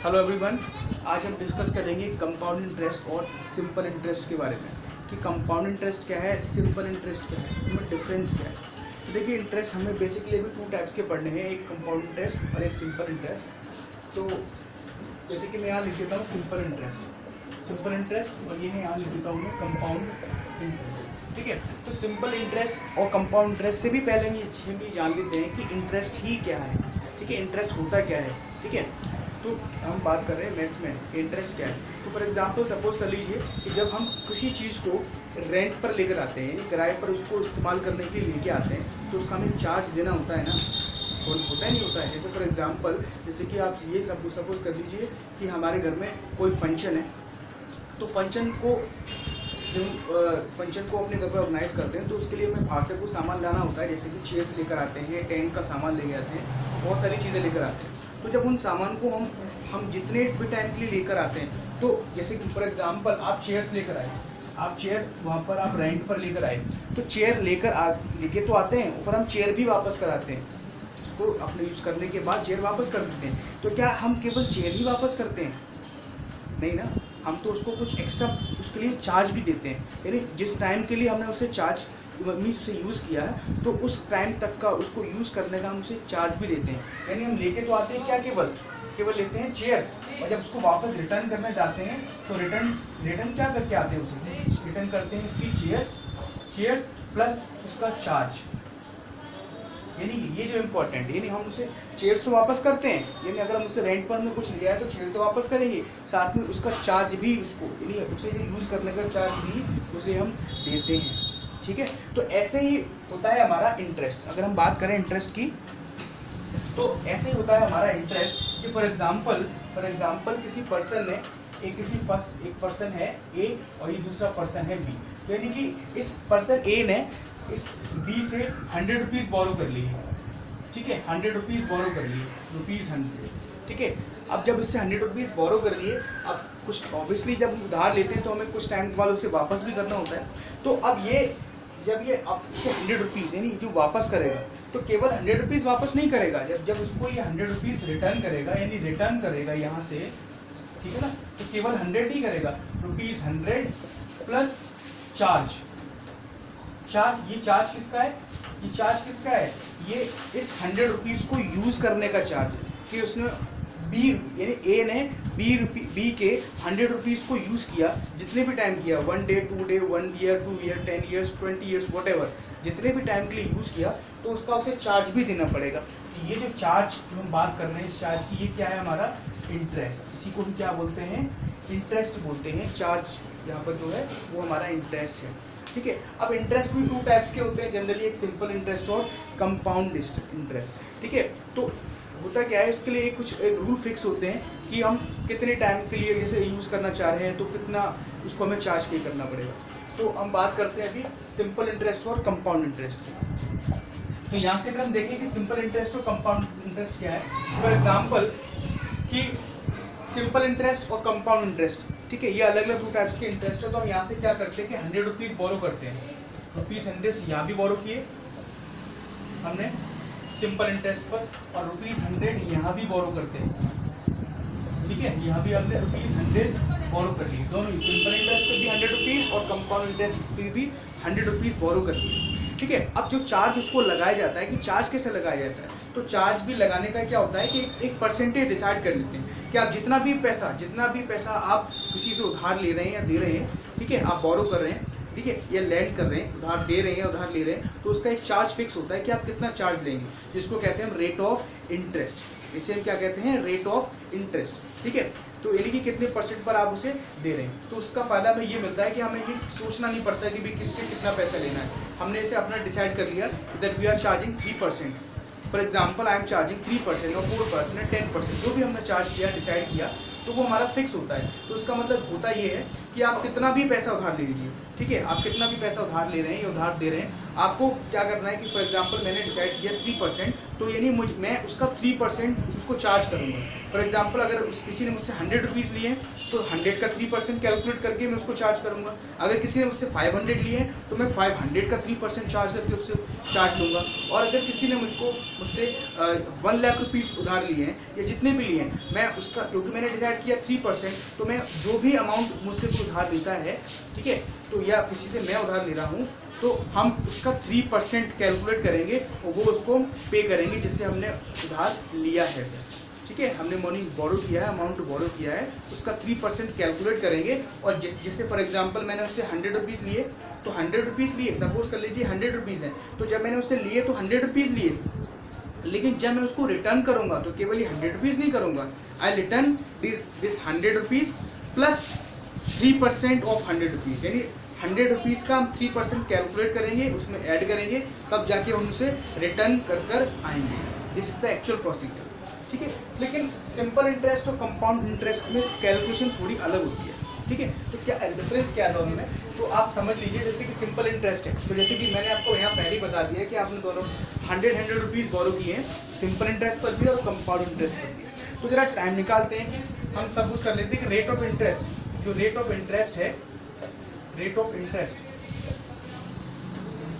Hello everyone, आज हम discuss करेंगे कंपाउंड इंटरेस्ट और सिंपल इंटरेस्ट के बारे में कि कंपाउंड इंटरेस्ट क्या है, सिंपल इंटरेस्ट क्या है, इनमें डिफरेंस क्या है। तो देखिए, इंटरेस्ट हमें बेसिकली अभी टू टाइप्स के पढ़ने हैं, एक कंपाउंड इंटरेस्ट और एक सिंपल इंटरेस्ट। तो जैसे कि मैं यहाँ लिख देता हूँ सिंपल इंटरेस्ट और ये है यहाँ लिख देता हूँ मैं कंपाउंड इंटरेस्ट। ठीक है, तो सिंपल इंटरेस्ट और कंपाउंड इंटरेस्ट से भी पहले हम ये जान लेते हैं कि इंटरेस्ट ही क्या है। ठीक है, इंटरेस्ट होता क्या है। ठीक है, तो हम बात कर रहे हैं मैथ्स में इंटरेस्ट क्या है। तो फॉर एग्जांपल सपोज कर लीजिए कि जब हम किसी चीज़ को रेंट पर लेकर आते हैं, यानी किराए पर उसको इस्तेमाल करने के लिए लेके आते हैं, तो उसका हमें चार्ज देना होता है ना, होता नहीं होता है। जैसे फॉर एग्जांपल, जैसे कि आप ये सपोज कर लीजिए कि हमारे घर में कोई फंक्शन है, तो फंक्शन को अपने घर पर ऑर्गेनाइज करते हैं, तो उसके लिए हमें बाहर से कुछ सामान लाना होता है, जैसे कि चेयर्स लेकर आते हैं, टेंट का सामान लेके आते हैं, बहुत सारी चीज़ें लेकर आते हैं। तो जब उन सामान को हम जितने भी टाइम के लिए लेकर आते हैं, तो जैसे कि फॉर एग्जांपल आप चेयर्स लेकर आए, आप चेयर वहाँ पर आप रेंट पर लेकर आए, तो चेयर लेके तो आते हैं, ऊपर हम चेयर भी वापस कराते हैं, उसको अपने यूज़ करने के बाद चेयर वापस कर देते हैं। तो क्या हम केवल चेयर ही वापस करते हैं? नहीं ना, हम तो उसको कुछ एक्स्ट्रा उसके लिए चार्ज भी देते हैं, यानी जिस टाइम के लिए हमने उसे चार्ज मीन्स उसे यूज़ किया है, तो उस टाइम तक का उसको यूज़ करने का हम उसे चार्ज भी देते हैं। यानी हम लेके तो आते हैं क्या, केवल लेते हैं चेयर्स, और जब उसको वापस रिटर्न करने जाते हैं तो रिटर्न क्या करके आते हैं, उसे रिटर्न करते हैं उसकी चेयर्स प्लस उसका चार्ज। यानी ये जो इम्पोर्टेंट है, यानी हम उसे चेयर्स तो वापस करते हैं, यानी अगर हम उसे रेंट पर में कुछ लिया है तो चेयर तो वापस करेंगे, साथ में उसका चार्ज भी उसको, यानी उसे जो यूज़ करने का चार्ज भी उसे हम देते हैं। ठीक है, तो ऐसे ही होता है हमारा इंटरेस्ट। अगर हम बात करें इंटरेस्ट की, तो ऐसे ही होता है हमारा इंटरेस्ट कि फॉर एग्जांपल किसी पर्सन ने एक पर्सन है ए और ये दूसरा पर्सन है बी, यानी कि इस पर्सन ए ने इस बी से 100 रुपीज़ बोरो कर लिए। ठीक है, 100 रुपीज़ बोरो कर लिए, ₹100। ठीक है, अब जब इससे 100 रुपीज़ बोरो कर लिए, अब कुछ ऑब्वियसली जब उधार लेते हैं तो हमें कुछ टाइम के बाद उसे वापस भी करना होता है। तो अब जब ये अब इसके 100 रुपीज़ यानी जो वापस करेगा, तो केवल 100 रुपीज़ वापस नहीं करेगा, जब उसको ये 100 रुपीज़ रिटर्न करेगा, यानी रिटर्न करेगा यहाँ से, ठीक है ना, तो केवल 100 ही करेगा, ₹100 प्लस चार्ज। ये चार्ज किसका है, ये इस 100 रुपीज़ को यूज़ करने का चार्ज, कि उसने बी यानी ए ने बी के 100 रुपीज़ को यूज़ किया, जितने भी टाइम किया, 1 day 2 day 1 year 2 year 10 years 20 years whatever, जितने भी टाइम के लिए यूज़ किया, तो उसका उसे चार्ज भी देना पड़ेगा। तो ये जो चार्ज जो हम बात कर रहे हैं इस चार्ज की, ये क्या है, हमारा इंटरेस्ट। इसी को हम क्या बोलते हैं, इंटरेस्ट बोलते हैं। चार्ज यहाँ पर जो है वो हमारा इंटरेस्ट है। ठीक है, अब इंटरेस्ट भी टू टाइप्स के होते हैं जनरली, एक सिंपल इंटरेस्ट और कंपाउंड इंटरेस्ट। ठीक है, तो होता क्या है, इसके लिए कुछ रूल फिक्स होते हैं कि हम कितने टाइम के लिए जैसे यूज़ करना चाह रहे हैं, तो कितना उसको हमें चार्ज पे करना पड़ेगा। तो हम बात करते हैं अभी सिंपल इंटरेस्ट और कंपाउंड इंटरेस्ट की। तो यहाँ से अगर हम देखें कि सिंपल इंटरेस्ट और कंपाउंड इंटरेस्ट क्या है, फॉर एग्जाम्पल कि सिंपल इंटरेस्ट और कंपाउंड इंटरेस्ट, ठीक है, ये अलग अलग टू टाइप्स के इंटरेस्ट है। तो हम यहाँ से क्या करते हैं कि 100 रुपीज़ बोरो करते हैं, ₹100 यहाँ भी बोरो किए हमने सिंपल इंटरेस्ट पर, और ₹100 यहाँ भी बोरो करते हैं। ठीक है, यहाँ भी हमने ₹100 बोरो कर लिए, दोनों सिंपल इंटरेस्ट पे भी 100 रुपीज़ और कंपाउंड इंटरेस्ट पे भी 100 रुपीज़ बोरो कर लिए। ठीक है, अब जो चार्ज उसको लगाया जाता है, कि चार्ज कैसे लगाया जाता है, तो चार्ज भी लगाने का क्या होता है कि एक परसेंटेज डिसाइड कर लेते हैं कि आप जितना भी पैसा आप किसी से उधार ले रहे हैं या दे रहे हैं, ठीक है, आप बोरो कर रहे हैं, ठीक है, या लैंड कर रहे हैं, उधार दे रहे हैं या उधार ले रहे हैं, तो उसका एक चार्ज फिक्स होता है कि आप कितना चार्ज लेंगे, जिसको कहते हैं हम रेट ऑफ इंटरेस्ट। इसे हम क्या कहते हैं, रेट ऑफ इंटरेस्ट। ठीक है, तो यानी कि कितने परसेंट पर आप उसे दे रहे हैं। तो उसका फ़ायदा हमें ये मिलता है कि हमें ये सोचना नहीं पड़ता है कि भाई किससे कितना पैसा लेना है, हमने इसे अपना डिसाइड कर लिया that we are charging 3%। For example I am charging 3% और 4% और 10%, जो भी हमने चार्ज किया, डिसाइड किया, तो वो हमारा फिक्स होता है। तो उसका मतलब होता ये है कि आप कितना भी पैसा उधार ले लीजिए, ठीक है, आप कितना भी पैसा उधार ले रहे हैं या उधार दे रहे हैं, आपको क्या करना है कि फॉर एग्जांपल मैंने डिसाइड किया 3%, तो यानी मैं उसका 3% उसको चार्ज करूँगा। फॉर एग्जांपल अगर किसी ने मुझसे 100 रुपीज़ लिए हैं तो 100 का 3% कैलकुलेट करके मैं उसको चार्ज करूँगा। अगर किसी ने मुझसे 500 लिए हैं तो मैं 500 का 3% चार्ज करके उससे चार्ज लूँगा। और अगर किसी ने मुझसे 1 लाख रुपीज़ उधार लिए हैं या जितने भी लिए हैं, मैं उसका, क्योंकि मैंने डिसाइड किया 3%, तो मैं जो भी अमाउंट मुझसे कोई उधार लेता है, ठीक है, तो या किसी से मैं उधार ले रहा हूँ, तो हम उसका 3% कैलकुलेट करेंगे और वो उसको पे करेंगे जिससे हमने उधार लिया है। बस ठीक है, हमने मनी बोरो किया है, अमाउंट बोरो किया है, उसका 3% कैलकुलेट करेंगे। और जैसे फॉर एग्जांपल मैंने उससे 100 रुपीज़ लिए, तो 100 रुपीज़ लिए, सपोज कर लीजिए 100 रुपीज़ हैं, तो जब मैंने उससे लिए तो 100 रुपीज़ लिए, लेकिन जब मैं उसको रिटर्न करूँगा तो केवल ये 100 रुपीज़ नहीं करूँगा, I return this 100 rupees plus 3% of 100 rupees, यानी 100 रुपीज़ का हम 3% कैलकुलेट करेंगे, उसमें ऐड करेंगे, तब जाके हम उसे रिटर्न कर आएंगे। This is the actual procedure, ठीक है। लेकिन सिंपल इंटरेस्ट और कंपाउंड इंटरेस्ट में कैलकुलेशन थोड़ी अलग होती है, ठीक है। तो क्या डिफरेंस क्या है दोनों में, तो आप समझ लीजिए। जैसे कि सिंपल इंटरेस्ट है, तो जैसे कि मैंने आपको यहाँ पहले ही बता दिया है कि आपने दोनों 100 रुपीज़ बोरो किए हैं, सिंपल इंटरेस्ट पर भी और कंपाउंड इंटरेस्ट पर भी। तो जरा टाइम निकालते हैं कि हम सब कुछ कर लेते हैं कि रेट ऑफ इंटरेस्ट, जो रेट ऑफ इंटरेस्ट है, रेट ऑफ इंटरेस्ट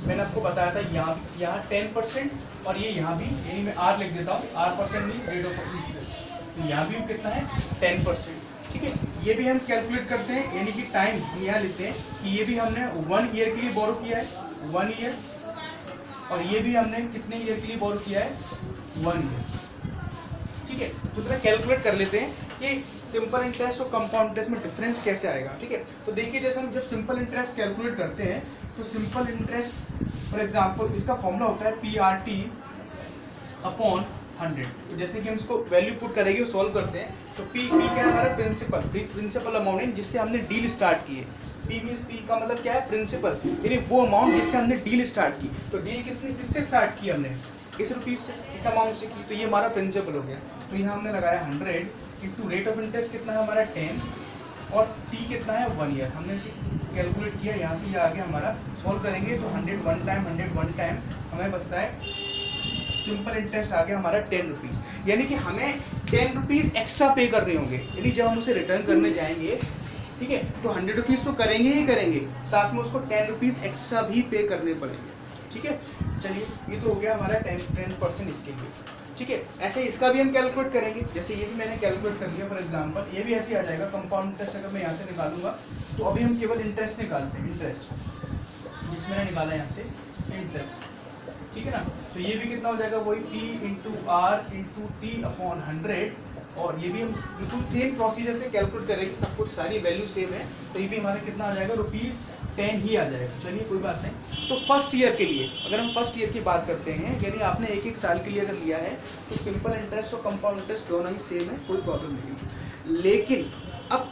मैंने आपको बताया था यहाँ 10% और ये यहाँ भी, यानी मैं R लिख देता हूँ, R% नहीं, रेट ऑफ इंटरेस्ट, तो यहाँ भी कितना है 10%, ठीक है। ये भी हम कैलकुलेट करते हैं, यानी कि टाइम हम यहाँ लिखते हैं कि ये भी हमने 1 ईयर के लिए बोरो किया है, 1 ईयर, और ये भी हमने कितने ईयर के लिए बोरो किया है, 1 ईयर, ठीक है। तो जरा कैलकुलेट कर लेते हैं कि सिंपल इंटरेस्ट और कंपाउंड इंटरेस्ट में डिफरेंस कैसे आएगा, ठीक है। तो देखिए, जैसे हम जब सिंपल इंटरेस्ट कैलकुलेट करते हैं तो सिंपल इंटरेस्ट फॉर एग्जांपल इसका फॉर्मूला होता है PRT अपॉन 100। तो जैसे कि हम इसको वैल्यू पुट करेंगे, सॉल्व करते हैं, तो P क्या है हमारा, प्रिंसिपल अमाउंट जिससे हमने डील स्टार्ट की है। P का मतलब क्या है, प्रिंसिपल, यानी वो अमाउंट जिससे हमने डील स्टार्ट की। तो डील किससे स्टार्ट की हमने, इस रुपीज़ से, इस अमाउंट से की, तो ये हमारा प्रिंसिपल हो गया। तो यहाँ हमने लगाया 100 इंटू रेट ऑफ इंटरेस्ट कितना है हमारा 10, और T कितना है 1 ईयर। हमने इसे कैलकुलेट किया, यहाँ से ये आ गया हमारा, सॉल्व करेंगे तो 100 1 टाइम, 100 1 टाइम, हमें बचता है सिंपल इंटरेस्ट आ गया हमारा 10 रुपीज़, यानी कि हमें 10 रुपीज़ एक्स्ट्रा पे करने होंगे। यानी जब हम उसे रिटर्न करने जाएंगे, ठीक है, तो 100 रुपीज़ तो करेंगे ही करेंगे, साथ में उसको 10 रुपीज़ एक्स्ट्रा भी पे करने पड़ेंगे, ठीक है। चलिए, ये तो हो गया हमारा 10% इसके लिए, ठीक है। ऐसे इसका भी हम कैलकुलेट करेंगे, जैसे ये भी मैंने कैलकुलेट कर लिया। फॉर एग्जांपल ये भी ऐसे आ जाएगा, कंपाउंड इंटरेस्ट अगर मैं यहाँ से निकालूंगा, तो अभी हम केवल इंटरेस्ट निकालते हैं, इंटरेस्ट जिसमें मैंने निकाला यहाँ से इंटरेस्ट, ठीक है ना। तो ये भी कितना हो जाएगा, वही P into R into T upon 100, और ये भी हम बिल्कुल सेम प्रोसीजर से कैलकुलेट करेंगे, सब कुछ सारी वैल्यू सेम है, तो ये भी हमारा कितना आ जाएगा, ₹10 ही आ जाएगा। चलिए, कोई बात नहीं। तो फर्स्ट ईयर के लिए, अगर हम फर्स्ट ईयर की बात करते हैं, यानी आपने एक साल के लिए अगर लिया है, तो सिंपल इंटरेस्ट और कंपाउंड इंटरेस्ट दोनों ही सेम है, कोई प्रॉब्लम नहीं है। लेकिन अब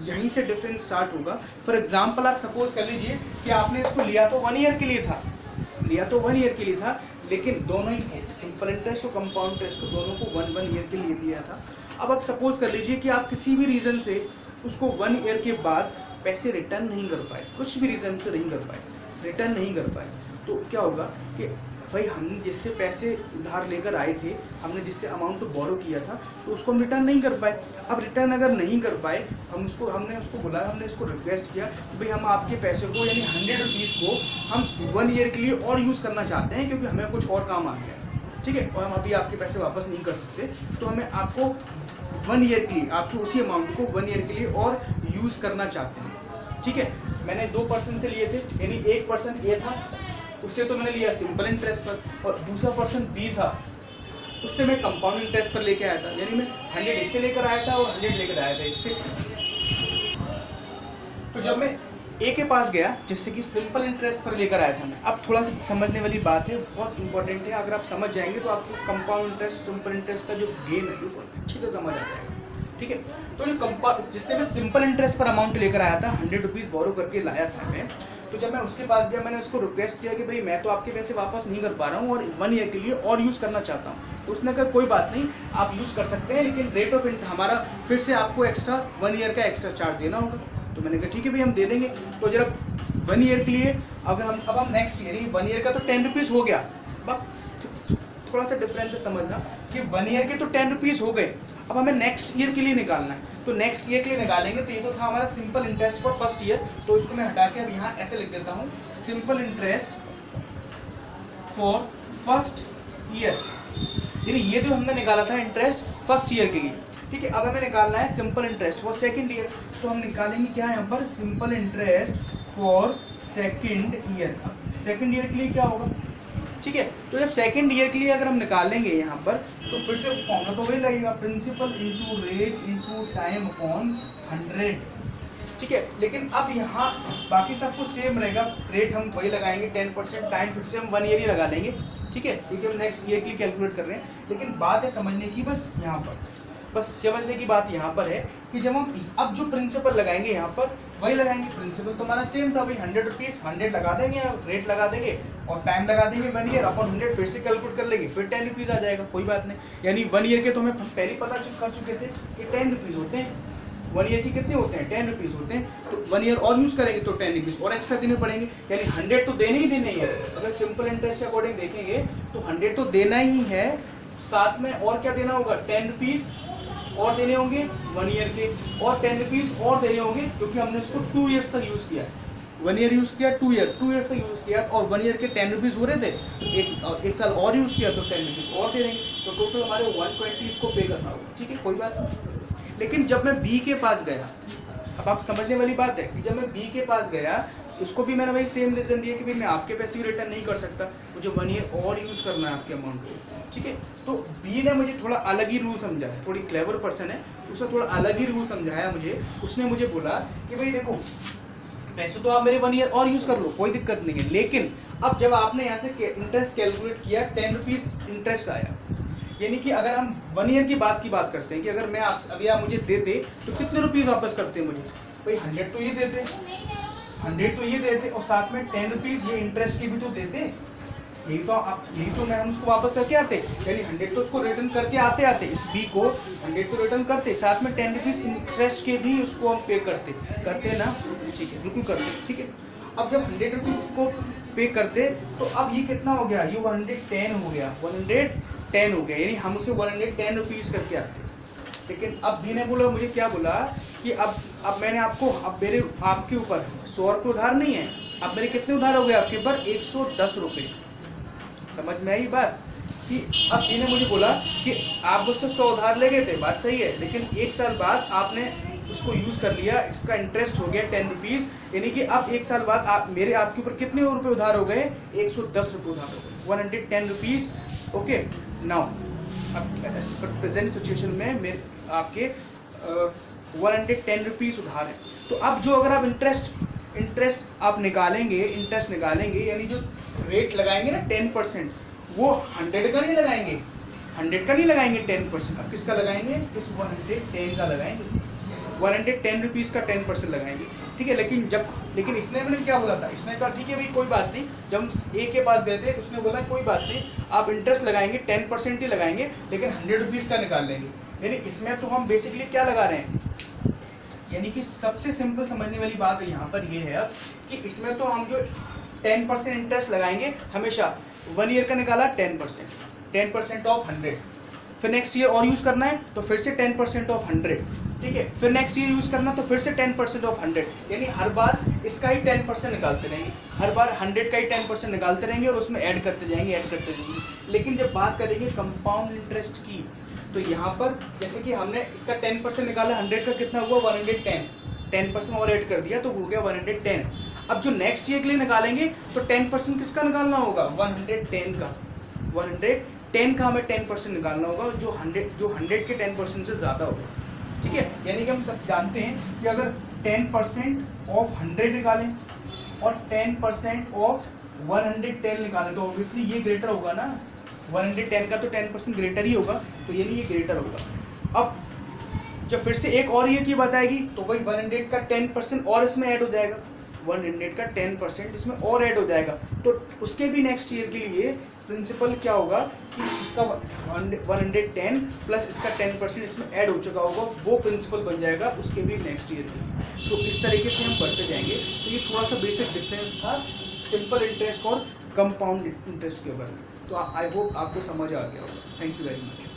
यहीं से डिफरेंस स्टार्ट होगा। फॉर एग्जाम्पल आप सपोज कर लीजिए कि आपने इसको लिया तो 1 ईयर के लिए था, लेकिन दोनों ही सिंपल इंटरेस्ट और कंपाउंड इंटरेस्ट को दोनों को 1 ईयर के लिए लिया था। अब आप सपोज कर लीजिए कि आप किसी भी रीज़न से उसको 1 ईयर के बाद पैसे रिटर्न नहीं कर पाए, कुछ भी रीज़न से नहीं कर पाए, रिटर्न नहीं कर पाए, तो क्या होगा कि भाई हमने जिससे पैसे उधार लेकर आए थे, हमने जिससे अमाउंट बोरो किया था, तो उसको हम रिटर्न नहीं कर पाए। अब रिटर्न अगर नहीं कर पाए, हमने उसको बुलाया, हमने इसको रिक्वेस्ट किया कि भाई हम आपके पैसे को, यानी 100 रुपीज़ को हम 1 ईयर के लिए और यूज़ करना चाहते हैं, क्योंकि हमें कुछ और काम आ गया, ठीक है, और हम अभी आपके पैसे वापस नहीं कर सकते, तो हमें आपको 1 ईयर के लिए, आपके उसी अमाउंट को 1 ईयर के लिए और यूज़ करना चाहते हैं, ठीक है। मैंने 2% से लिए थे, यानी 1% ए था, उससे तो मैंने लिया सिंपल इंटरेस्ट पर, और दूसरा पर्सन बी था, उससे मैं कंपाउंड इंटरेस्ट पर लेके आया था, यानी मैं 100 इससे लेकर आया था और 100 लेकर आया था इससे। तो जब मैं ए के पास गया, जिससे कि सिंपल इंटरेस्ट पर लेकर आया था मैं, अब थोड़ा सा समझने वाली बात है, बहुत इंपॉर्टेंट है, अगर आप समझ जाएंगे तो आपको कंपाउंड इंटरेस्ट सिंपल इंटरेस्ट का जो गेम है वो बहुत अच्छी तरह समझ आ जाएगा, ठीक है। तो जो जिससे मैं सिंपल इंटरेस्ट पर अमाउंट लेकर आया था, 100 रुपीज़ बोरो करके लाया था मैं, तो जब मैं उसके पास गया, मैंने उसको रिक्वेस्ट किया कि भाई मैं तो आपके पैसे वापस नहीं कर पा रहा हूँ और 1 ईयर के लिए और यूज़ करना चाहता हूँ, तो उसने कहा कोई बात नहीं, आप यूज़ कर सकते हैं, लेकिन रेट ऑफ इंटरेस्ट हमारा फिर से आपको एक्स्ट्रा 1 ईयर का एक्स्ट्रा चार्ज देना होगा। तो मैंने कहा ठीक है भाई, हम दे देंगे। तो जरा 1 ईयर के लिए अगर हम नेक्स्ट ईयर 1 ईयर का तो 10 रुपीज़ हो गया। बस थोड़ा सा डिफरेंस है समझना कि 1 ईयर के तो 10 रुपीज़ हो गए, अब हमें नेक्स्ट ईयर के लिए निकालना है। तो नेक्स्ट ईयर के लिए निकालेंगे तो ये तो था हमारा simple interest for first year, तो इसको मैं हटा के अब यहाँ ऐसे लिख देता हूँ, simple interest for first year. यानी ये जो हमने निकाला था इंटरेस्ट फर्स्ट ईयर के लिए, ठीक है। अब हमें निकालना है simple interest for second year, तो हम निकालेंगे क्या है यहाँ पर, simple interest for second year. Second year के लिए क्या होगा, ठीक है। तो जब सेकंड ईयर के लिए अगर हम निकालेंगे यहाँ पर तो फिर से फॉर्मूला तो वही लगेगा, principal into rate into time upon 100, ठीक है। लेकिन अब यहाँ बाकी सब कुछ सेम रहेगा, रेट हम वही लगाएंगे 10%, टाइम फिर से हम 1 ईयर ही लगा लेंगे, ठीक है, क्योंकि हम नेक्स्ट ईयर के लिए कैलकुलेट कर रहे हैं। लेकिन बात है समझने की, बस यहाँ पर बस समझने की बात यहाँ पर है कि जब हम अब जो प्रिंसिपल लगाएंगे यहाँ पर वही लगाएंगे, प्रिंसिपल तो हमारा सेम था भाई, 100 रुपीज़, 100 लगा देंगे, रेट लगा देंगे और टाइम लगा देंगे 1 ईयर अपॉन 100, फिर से कैलकुलेट कर लेंगे, फिर 10 रुपीज़ आ जाएगा, कोई बात नहीं। यानी 1 ईयर के तो हमें पहले ही पता कर चुके थे कि 10 रुपीज़ होते हैं, 1 ईयर के कितने होते हैं, 10 रुपीज़ होते हैं। तो 1 ईयर और यूज़ करेंगे तो 10 रुपीज़ और एक्स्ट्रा देने पड़ेंगे, यानी 100 तो देने ही देने ही है। अगर सिंपल इंटरेस्ट के अकॉर्डिंग देखेंगे तो 100 तो देना ही है, साथ में और क्या देना होगा, 10 रुपीज़ और देने होंगे 1 ईयर के, और 10 रुपीज़ और देने होंगे क्योंकि हमने उसको 2 ईयर्स तक यूज़ किया, 1 ईयर यूज़ किया, 2 ईयर्स तक यूज़ किया, और 1 ईयर के 10 रुपीज़ हो रहे थे, एक साल और यूज़ किया तो 10 रुपीज़ और दे देंगे, तो टोटल हमारे 120 इसको पे करना होगा, ठीक है, कोई बात नहीं। लेकिन जब मैं बी के पास गया, अब आप समझने वाली बात है कि जब मैं बी के पास गया, उसको भी मैंने भाई सेम रीज़न दिया कि भाई मैं आपके पैसे भी रिटर्न नहीं कर सकता, मुझे 1 ईयर और यूज़ करना है आपके अमाउंट को, ठीक है। तो बी ने मुझे थोड़ा अलग ही रूल समझाया, थोड़ी क्लेवर पर्सन है, उसने थोड़ा अलग ही रूल समझाया मुझे। उसने मुझे बोला कि भाई देखो पैसे तो आप मेरे 1 ईयर और यूज़ कर लो, कोई दिक्कत नहीं है, लेकिन अब जब आपने यहाँ से इंटरेस्ट कैलकुलेट किया, 10 रुपीज़ इंटरेस्ट आया, यानी कि अगर हम 1 ईयर की बात करते हैं कि अगर मैं अभी आप मुझे देते तो कितने रुपये वापस करते हैं मुझे, भाई 100 तो ये देते, 100 तो ये देते और साथ में 10 रुपीज़ ये इंटरेस्ट के भी तो देते, यही तो मैं हम उसको वापस करके आते, यानी 100 तो उसको रिटर्न करके आते इस बी को 100 तो रिटर्न करते, साथ में 10 रुपीज़ इंटरेस्ट के भी उसको हम पे करते ना, ठीक है, बिल्कुल करते, ठीक है। अब जब 100 रुपीज़ इसको पे करते तो अब ये कितना हो गया, ये 110 हो गया, 110 हो गया, यानी हम उसे 110 रुपीज़ करके आते। लेकिन अब बी ने बोला, मुझे क्या बोला कि अब मैंने आपको, अब मेरे आपके ऊपर 100 रुपये उधार नहीं है, अब मेरे कितने उधार हो गए आपके ऊपर, 110 रुपये। समझ में आई बात कि अब बी ने मुझे बोला कि आप मुझसे 100 उधार ले गए थे, बात सही है, लेकिन 1 साल बाद आपने उसको यूज़ कर लिया, इसका इंटरेस्ट हो गया 10 रुपीज़, यानी कि अब 1 साल बाद आपके ऊपर कितने रुपये उधार हो गए, 110 रुपये उधार हो गए, 110 रुपीज़, ओके। नाउ अब प्रेजेंट सिचुएशन में मेरे आपके 110 रुपीज़ उधार है, तो अब जो अगर आप इंटरेस्ट आप निकालेंगे, यानी जो रेट लगाएंगे ना 10%, वो 100 का नहीं लगाएंगे, 10%, अब किसका लगाएंगे, इस 110 का लगाएंगे, 110 रुपीज़ का 10% लगाएंगे, ठीक है। लेकिन इसने मैंने क्या बोला था, इसने कहा ठीक है भाई कोई बात नहीं, जब हम ए के पास गए थे उसने बोला कोई बात नहीं, आप इंटरेस्ट लगाएंगे 10% ही लगाएंगे, लेकिन 100 रुपीज़ का निकाल लेंगे। यानी इसमें तो हम बेसिकली क्या लगा रहे हैं, यानी कि सबसे सिंपल समझने वाली बात यहाँ पर ये है कि इसमें तो हम जो 10% इंटरेस्ट लगाएंगे हमेशा, 1 ईयर का निकाला 10% ऑफ 100, फिर नेक्स्ट ईयर और यूज़ करना है तो फिर से 10% ऑफ 100, ठीक है, फिर नेक्स्ट ईयर यूज़ करना तो फिर से 10% ऑफ 100, यानी हर बार इसका ही 10% निकालते रहेंगे, हर बार 100 का ही 10% निकालते रहेंगे और उसमें ऐड करते जाएंगे। लेकिन जब बात करेंगे कंपाउंड इंटरेस्ट की, तो यहाँ पर जैसे कि हमने इसका 10% निकाला, 100 का कितना हुआ 110, 10% और ऐड कर दिया तो हो गया 110। अब जो नेक्स्ट ईयर के लिए निकालेंगे तो 10% किसका निकालना होगा, 110 का, 110 का हमें 10% निकालना होगा, जो 100 के 10% से ज़्यादा होगा, ठीक है। यानी कि हम सब जानते हैं कि अगर 10% ऑफ 100 निकालें और 10% ऑफ 110 निकालें तो ऑब्वियसली ये ग्रेटर होगा ना, 110 का तो 10% ग्रेटर ही होगा, तो यानी ये ग्रेटर होगा। अब जब फिर से एक और ईयर की बात आएगी तो वही 100 का 10% और इसमें ऐड हो जाएगा, 100 का 10% इसमें और ऐड हो जाएगा, तो उसके भी नेक्स्ट ईयर के लिए प्रिंसिपल क्या होगा कि इसका 110 प्लस इसका 10% इसमें ऐड हो चुका होगा, वो प्रिंसिपल बन जाएगा उसके भी नेक्स्ट ईयर की। तो इस तरीके से हम बढ़ते जाएंगे। तो ये थोड़ा सा बेसिक डिफरेंस था सिंपल इंटरेस्ट और कंपाउंड इंटरेस्ट के ऊपर। तो आई होप आपको समझ आ गया होगा। Thank you very much.